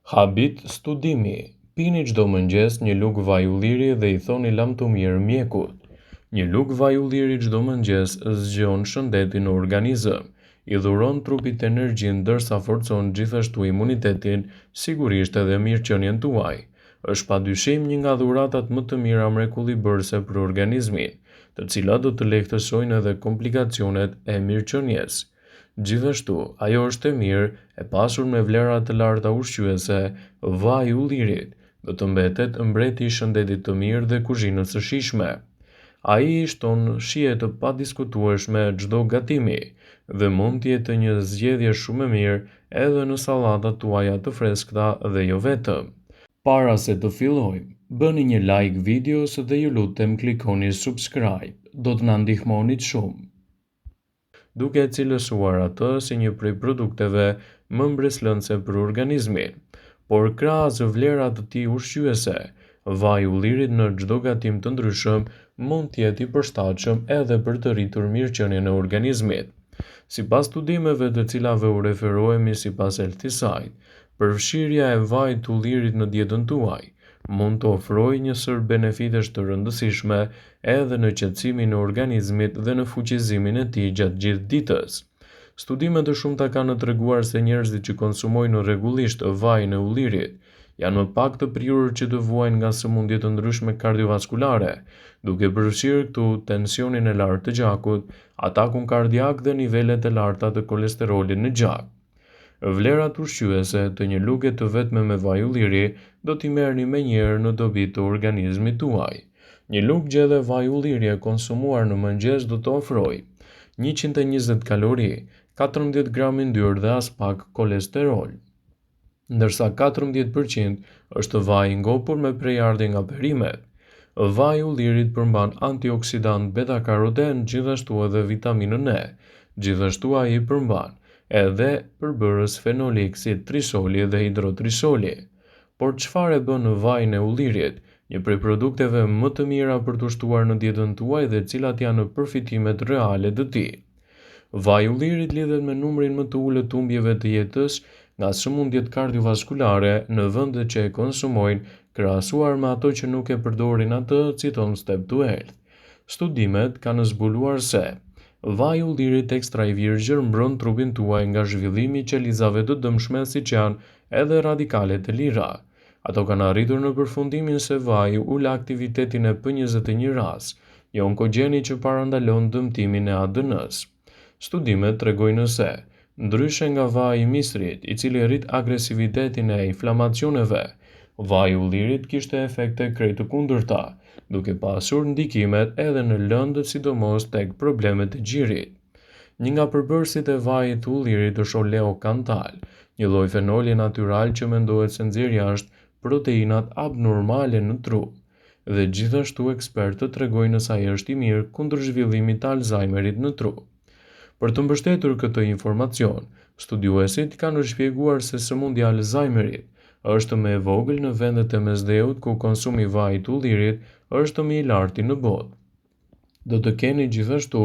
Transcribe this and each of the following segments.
Habit studimi. Pini çdo mëngjes një lugë vaj ulliri dhe i thoni lam të mirë mjekut. Një lugë vaj ulliri çdo mëngjes zgjon shëndetin në organizëm, i dhuron trupit energjinë ndërsa forcon gjithashtu imunitetin, sigurisht edhe mirëqenien tuaj. Është padyshim një nga dhuratat më të mira mrekullibërse për organizmin, të cilat do të lehtësojnë edhe komplikacionet e mirëqenies. Gjithashtu, ajo është e mirë e pasur me vlera të larta ushqyese, vaj ullirit do të mbetet mbreti i shëndetit të mirë dhe kuzhinës së shijshme. Ai i shton shije të padiskutueshme çdo gatimi dhe mund të jetë një zgjedhje shumë e mirë edhe në sallatat tuaja të freskëta dhe jo vetëm. Para se të fillojmë, bëni një like videos dhe ju lutem klikoni subscribe, do të na ndihmonit shumë. Duke e cilësuar atë si një prej produkteve më mbreslënse për organizmin, por krahas vlerat të tij ushqyese, vaji ullirit në çdo gatim të ndryshëm mund të jetë i përshtatshëm edhe për të rritur mirëqenien e organizmit. Sipas studimeve të cilave u referohemi sipas Healthyside, përfshirja e vajit të ullirit në dietën tuaj mund të ofrojë një sër benefitesh të rëndësishme edhe në qetësimin e organizmit dhe në fuqizimin e tij gjatë gjithë ditës. Studime të shumta kanë treguar se njerëzit që konsumojnë rregullisht vajin e ullirit janë më pak të prirur që të vuajnë nga sëmundje të ndryshme kardiovaskulare, duke përfshirë këtu tensionin e lartë të gjakut, atakun kardiak dhe nivelet e larta të kolesterolit në gjak. Vlerat ushqyese të një luge të vetme me vaj ulliri do t'i merrni menjëherë në dobi të organizmit tuaj. Një lugë gjelle vaj ulliri e konsumuar në mëngjes do të ofrojë 120 kalori, 14 gram yndyrë dhe as pak kolesterol, ndërsa 14% është vaj i ngopur me prejardhje nga perimet. Vaji i ullirit përmban antioksidant beta-karoten, gjithashtu edhe vitaminën E. Gjithashtu ai përmban edhe përbërës fenolik si trisoli dhe hidrotrisoli. Por çfarë e bën vajin e ullirit një prej produkteve më të mira për të ushtuar në dietën tuaj dhe cilat janë përfitimet reale të tij? Vaji i ullirit lidhet me numrin më të ulët të humbjeve të jetës nga sëmundjet kardiovaskulare në vendet që e konsumojnë, krahasuar me ato që nuk e përdorin atë, citon Step to Health. Studimet kanë zbuluar se vaji i ullirit ekstra i virgjër mbron trupin tuaj nga zhvillimi i qelizave të dëmshme siç janë edhe radikalet e lira. Ato kanë arritur në përfundimin se vaji ul aktivitetin e P21-ras, një onkogjeni që parandalon dëmtimin e ADN-s. Studimet tregojnë se, ndryshe nga vaji i misrit, i cili rrit agresivitetin e inflamacioneve, vaji i ullirit kishte efekte krejt të kundërta, duke pasur ndikimet edhe në lëndët sidomos tek problemet e gjirit. Një nga përbërësit e vajit të ullirit është oleokantal, një lloj fenoli natyral që mendohet se nxjerr jashtë proteinat abnormale në trup, dhe gjithashtu ekspertët tregojnë se ai është i mirë kundër zhvillimit të Alzheimerit në trup. Për të mbështetur këtë informacion, studiuesit kanë shpjeguar se sëmundja e Alzheimerit është më e vogël në vendet e mesdheut ku konsumi i vajit të ullirit është më i lartë në botë. Do të keni gjithashtu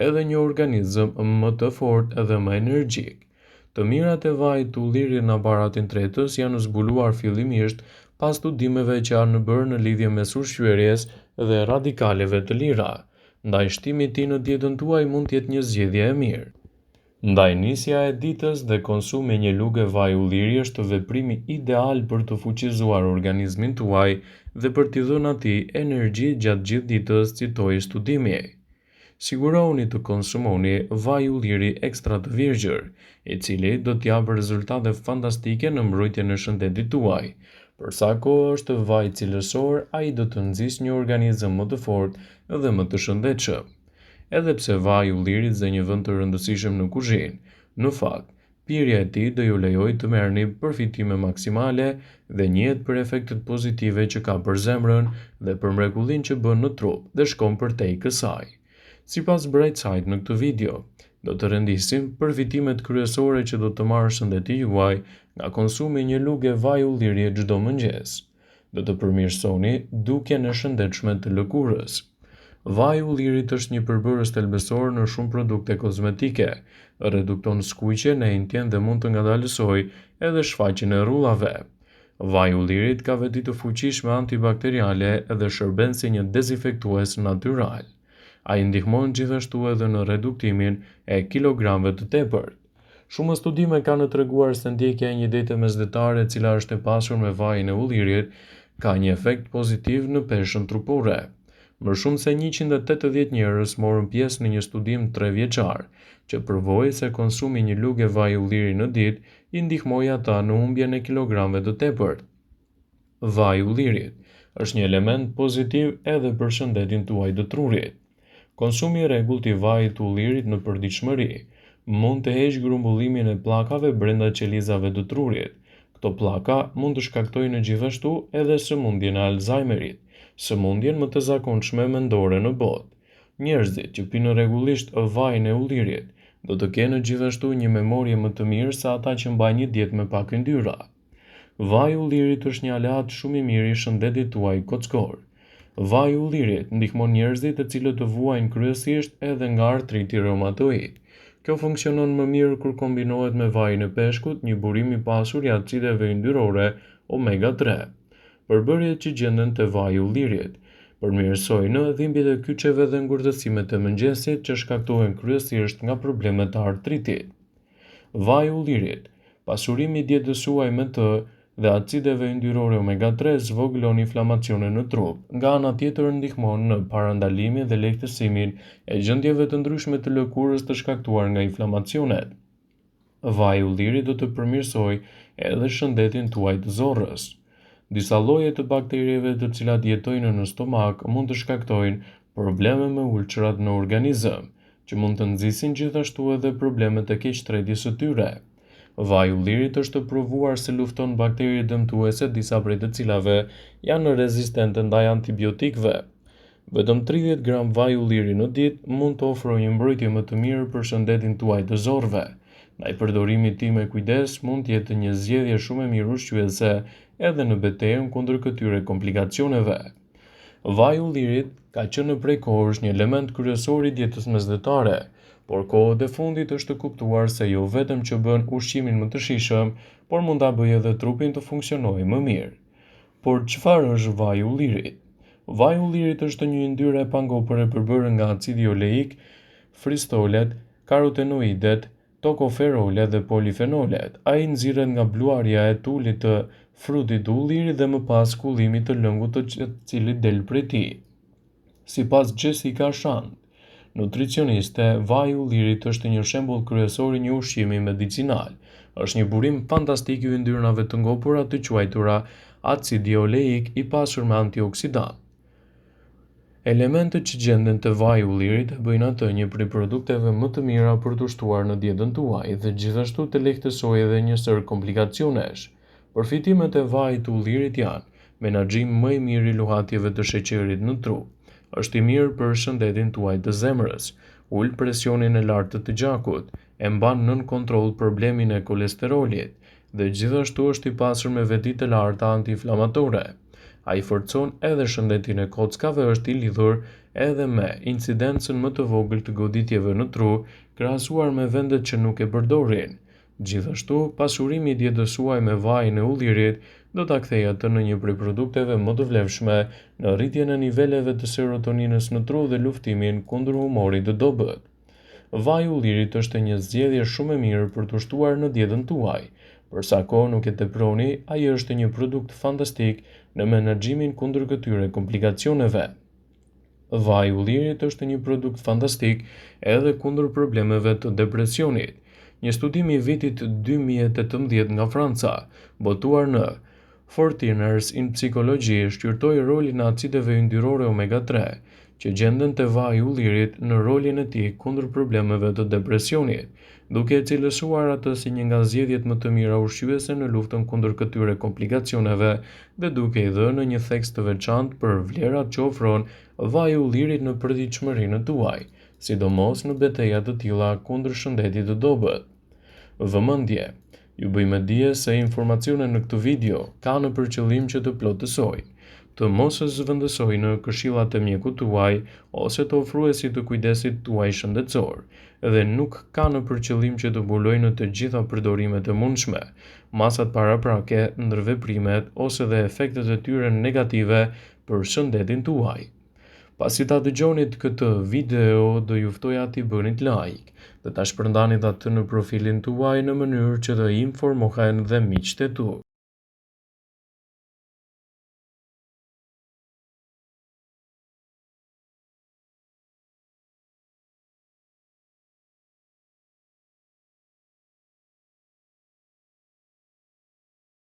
edhe një organizëm më të fortë dhe më energjik. Të mirat e vajit të ullirit në aparatin tretës janë zbuluar fillimisht pas studimeve që janë bërë në lidhje mes ushqyerjes dhe radikaleve të lira, ndaj shtimi i tij në dietën tuaj mund të jetë një zgjedhje e mirë. Ndaj nisja e ditës dhe konsumi një lugë vaj ulliri është veprimi ideal për të fuqizuar organizmin tuaj dhe për t'i dhënë atij energji gjatë gjithë ditës, citoi studimi. Sigurohuni të konsumoni vaj ulliri ekstra të virgjër, i cili do t'japë rezultate fantastike në mbrojtjen e shëndetit tuaj. Për sa kohë është vaj cilësor, ai do të nxjisë një organizëm më të fortë dhe më të shëndetshëm. Edhe pse vaji i ullirit zë një vend të rëndësishëm në kuzhinë, në fakt, pirja e tij do ju lejojë të merrni përfitime maksimale dhe njihet për efektet pozitive që ka për zemrën dhe për mrekullinë që bën në trup dhe shkon përtej kësaj. Sipas Brightside në këtë video, do të rendisim përfitimet kryesore që do të marrë shëndeti juaj nga konsumi një lugë vaj ulliri çdo mëngjes. Do të përmirësoni dukjen e shëndetshme të lëkurës. Vaji i ullirit është një përbërës thelbësor në shumë produkte kozmetike, redukton skuqjen e intjen dhe mund të ngadalësojë edhe shfaqjen e rrullave. Vaji i ullirit ka veti të fuqishme antibakteriale dhe shërben si një dezinfektues natyral. Ai ndihmon gjithashtu edhe në reduktimin e kilogramëve të tepërt. Shumë studime kanë treguar se ndjekja e një diete mesdhetare e cila është e pasur me vajin e ullirit ka një efekt pozitiv në peshën trupore. Më shumë se 180 njerëz morën pjesë në një studim 3 vjeçar, që provoi se konsumi një lugë vaj ulliri në ditë i ndihmoi ata në humbjen e kilogramëve të tepërt. Vaji i ullirit është një element pozitiv edhe për shëndetin tuaj të trurit. Konsumi i rregullt i vajit të ullirit në përditshmëri mund të heqë grumbullimin e pllakave brenda qelizave të trurit. Këto pllaka mund të shkaktojnë gjithashtu edhe sëmundjen e Alzheimerit, sëmundjen më të zakonshme mendore në botë. Njerëzit që pinë rregullisht vajin e ullirit do të kenë gjithashtu një memorie më të mirë se ata që mbajnë një dietë me pak yndyra. Vaji i ullirit është një aleat shumë i mirë i shëndetit tuaj kockor. Vaji i ullirit ndihmon njerëzit të cilët të vuajnë kryesisht edhe nga artriti reumatoid. Kjo funksionon më mirë kur kombinohet me vajin e peshkut, një burim i pasur i acideve yndyrore omega 3. Përbërjet që gjenden te vaji i ullirit përmirësojnë dhimbjet e kyçeve dhe ngurtësimet e mëngjesit që shkaktohen kryesisht nga problemet e artritit. Vaji i ullirit, pasurimi i dietës suaj me të dhe acideve yndyrore omega 3 zvogëlon inflamacionin në trup. Nga ana tjetër ndihmon në parandalimin dhe lehtësimin e gjendjeve të ndryshme të lëkurës të shkaktuar nga inflamacionet. Vaji i ullirit do të përmirësojë edhe shëndetin tuaj të zorrës. Disa lloje të bakterieve të cilat jetojnë në stomak mund të shkaktojnë probleme me ulçrat në organizëm, që mund të nxisin gjithashtu edhe problemet e keqtretjes së tyre. Vaji i ullirit është provuar se lufton bakteri dëmtuese, disa prej të cilave janë rezistente ndaj antibiotikëve. Vetëm 30 gram vaj ulliri në ditë mund të ofrojë një mbrojtje më të mirë për shëndetin tuaj të zorrëve. Ndaj përdorimit të tij me kujdes mund të jetë një zgjedhje shumë e mirë ushqyese edhe në betejën kundër këtyre komplikacioneve. Vaji i ullirit ka qenë prej kohësh një element kryesor i dietës mesdhetare, por kohët e fundit është të kuptuar se jo vetëm që bën ushqimin më të shijshëm, por mund ta bëjë edhe trupin të funksionojë më mirë. Por çfarë është vaji i ullirit? Vaji i ullirit është një yndyrë e pangopër e përbërë nga acidi oleik, fristolet, karotenoidet, tokoferolet dhe polifenolet. Ai nxirret nga bluarja e tulit të frutit të ullirit dhe më pas kullimit të lëngut të cilit del prej tij. Sipas Jessica Shand, nutricioniste, vaji i ullirit është një shembull kryesor i një ushqimi medicinal. Është një burim fantastik i yndyrnave të ngopura të quajtura acidi oleik i pasur me antioksidant. Elementët që gjenden te vaji i ullirit e bëjnë atë një prej produkteve më të mira për të ushtuar në dietën tuaj dhe gjithashtu të lehtësojë edhe një sër komplikacionesh. Përfitimet e vajit të ullirit janë: menaxhim më i mirë i luhatjeve të sheqerit në trup, është i mirë për shëndetin tuaj të zemrës, ul presionin e lartë të gjakut, e mban nën kontroll problemin e kolesterolit dhe gjithashtu është i pasur me veti të larta antiinflamatore. Ai forcon edhe shëndetin e kockave, është i lidhur edhe me incidencën më të vogël të goditjeve në tru, krahasuar me vendet që nuk e përdorin. Gjithashtu, pasurimi i dietës suaj me vajin e ullirit do ta kthejë atë në një prej produkteve më të vlefshme në rritjen e niveleve të serotoninës në tru dhe luftimin kundër humorit të dobët. Vaji i ullirit është një zgjedhje shumë e mirë për të ushtuar në dietën tuaj. Për sa kohë nuk e teproni, ai është një produkt fantastik në menaxhimin kundër këtyre komplikacioneve. Vaji i ullirit është një produkt fantastik edhe kundër problemeve të depresionit. Një studim i vitit 2018 nga Franca, botuar në Foreigners in Psychology, shqyrtoi rolin e acideve yndyrore omega 3, që gjenden te vaji i ullirit në rolin e tij kundër problemeve të depresionit, duke e cilësuar atë si një nga zgjedhjet më të mira ushqyese në luftën kundër këtyre komplikacioneve dhe duke i dhënë një theks të veçantë për vlerat që ofron vaji i ullirit në përditshmërinë tuaj, sidomos në beteja të tilla kundër shëndetit të dobët. Vëmendje: Ju bëjmë dije se informacionet në këtë video kanë për qëllim që të plotësojnë, të mos zëvendësojnë në këshillat e mjekut tuaj ose të ofruesit të kujdesit tuaj shëndetësor, dhe nuk kanë për qëllim që të mbulojnë të gjitha përdorimet e mundshme, masat paraprake, ndërveprimet ose dhe efektet e tyre negative për shëndetin tuaj. Pasi ta dëgjonit këtë video, do ju ftoja t'i bënit like dhe ta shpërndanit atë në profilin tuaj në mënyrë që të informohen dhe miqtë e tu.